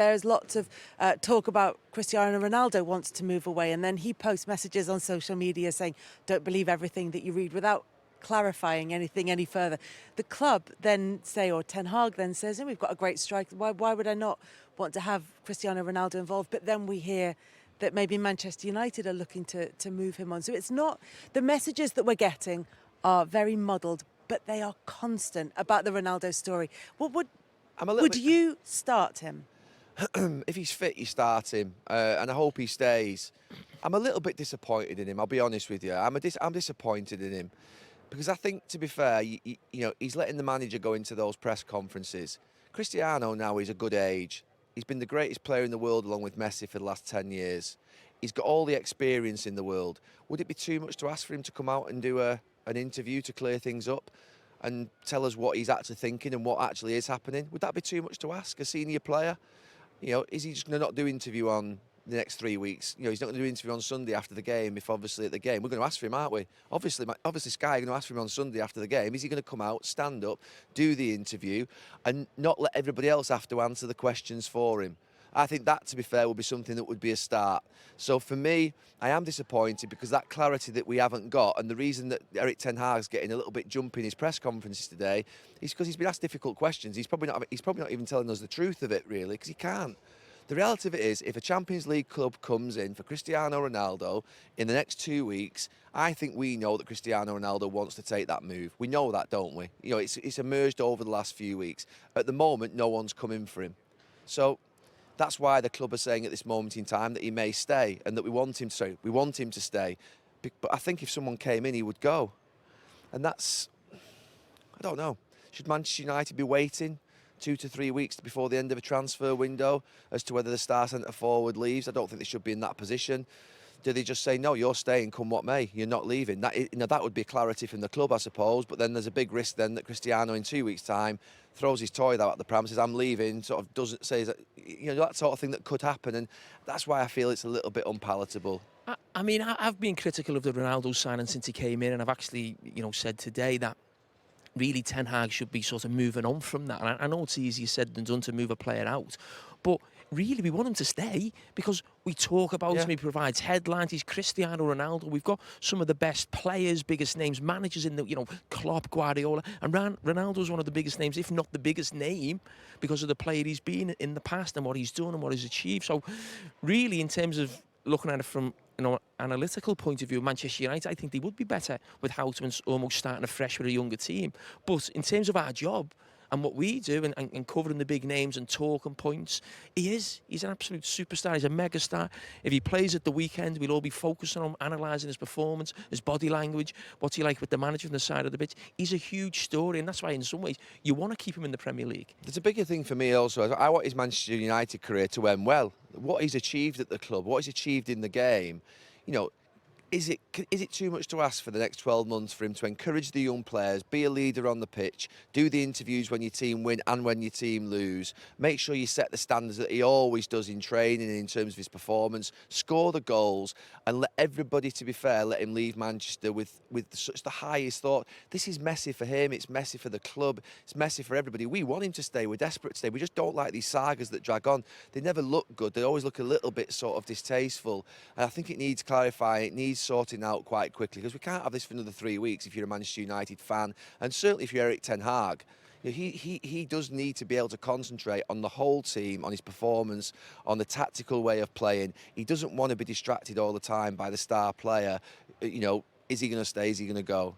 There's lots of talk about Cristiano Ronaldo wants to move away, and then he posts messages on social media saying, don't believe everything that you read, without clarifying anything any further. The club then say, or Ten Hag then says, we've got a great striker. Why would I not want to have Cristiano Ronaldo involved? But then we hear that maybe Manchester United are looking to move him on. So it's not, the messages that we're getting are very muddled, but they are constant about the Ronaldo story. Would you start him? If he's fit, you start him, and I hope he stays. I'm a little bit disappointed in him, I'll be honest with you. I'm disappointed in him because I think, to be fair, you know, he's letting the manager go into those press conferences. Cristiano now is a good age. He's been the greatest player in the world along with Messi for the last 10 years. He's got all the experience in the world. Would it be too much to ask for him to come out and do an interview to clear things up and tell us what he's actually thinking and what actually is happening? Would that be too much to ask a senior player? You know, is he just going to not do interview on the next 3 weeks? You know, he's not going to do interview on Sunday after the game. If obviously at the game, we're going to ask for him, aren't we? Obviously Sky are going to ask for him on Sunday after the game. Is he going to come out, stand up, do the interview, and not let everybody else have to answer the questions for him? I think that, to be fair, would be something that would be a start. So for me, I am disappointed because that clarity that we haven't got, and the reason that Erik ten Hag's getting a little bit jumpy in his press conferences today is because he's been asked difficult questions. He's probably not even telling us the truth of it, really, because he can't. The reality of it is, if a Champions League club comes in for Cristiano Ronaldo in the next 2 weeks, I think we know that Cristiano Ronaldo wants to take that move. We know that, don't we? You know, it's emerged over the last few weeks. At the moment, no one's come in for him. So that's why the club are saying at this moment in time that he may stay and that we want him to stay. But I think if someone came in, he would go. And that's, I don't know. Should Manchester United be waiting 2 to 3 weeks before the end of a transfer window as to whether the star centre forward leaves? I don't think they should be in that position. Do they just say, no, you're staying, come what may, you're not leaving? That would be clarity from the club, I suppose, but then there's a big risk then that Cristiano in 2 weeks' time throws his toy out at the pram, says, I'm leaving, sort of doesn't say, that sort of thing that could happen, and that's why I feel it's a little bit unpalatable. I mean, I've been critical of the Ronaldo signing since he came in, and I've actually, said today that really Ten Hag should be sort of moving on from that. And I know it's easier said than done to move a player out, but really we want him to stay because we talk about him, he provides headlines, he's Cristiano Ronaldo. We've got some of the best players, biggest names, managers in the, Klopp, Guardiola, and Ronaldo's one of the biggest names, if not the biggest name, because of the player he's been in the past and what he's done and what he's achieved. So really, in terms of looking at it from analytical point of view, Manchester United, I think they would be better with Houtman almost starting afresh with a younger team. But in terms of our job and what we do and covering the big names and talking points, he's an absolute superstar. He's a megastar. If he plays at the weekend, we'll all be focusing on analysing his performance, his body language, what's he like with the manager on the side of the pitch. He's a huge story, and that's why in some ways you want to keep him in the Premier League. There's a bigger thing for me also. I want his Manchester United career to end well. What he's achieved at the club, what he's achieved in the game, is it too much to ask for the next 12 months for him to encourage the young players, be a leader on the pitch, do the interviews when your team win and when your team lose, make sure you set the standards that he always does in training in terms of his performance, score the goals, and let everybody, to be fair, let him leave Manchester with such the highest thought. This is Messi for him, it's Messi for the club, it's Messi for everybody. We want him to stay, we're desperate to stay. We just don't like these sagas that drag on. They never look good, they always look a little bit sort of distasteful. And I think it needs clarifying, it needs sorting out quite quickly, because we can't have this for another 3 weeks if you're a Manchester United fan, and certainly if you're Erik ten Hag. He does need to be able to concentrate on the whole team, on his performance, on the tactical way of playing. He doesn't want to be distracted all the time by the star player. Is he going to stay? Is he going to go?